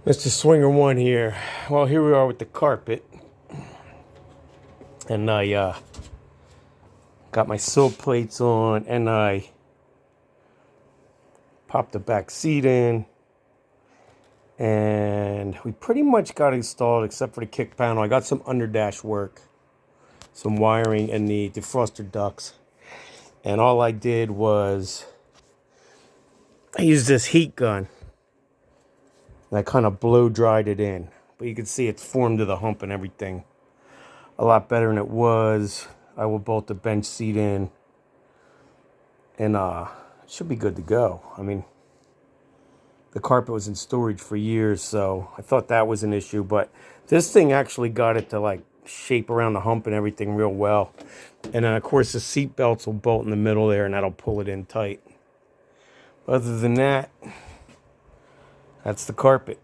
Mr. Swinger One here. Well, here we are with the carpet, and I got my sill plates on, and I popped the back seat in, and we pretty much got installed except for the kick panel. I got some underdash work, some wiring, and the defroster ducts, and all I did was I used this heat gun, and I kind of blow dried it in. But you can see it's formed to the hump and everything a lot better than it was. I will bolt the bench seat in, and it should be good to go. I mean, the carpet was in storage for years, so I thought that was an issue, but this thing actually got it to like shape around the hump and everything real well. And then of course the seat belts will bolt in the middle there, and that'll pull it in tight. Other than that, that's the carpet.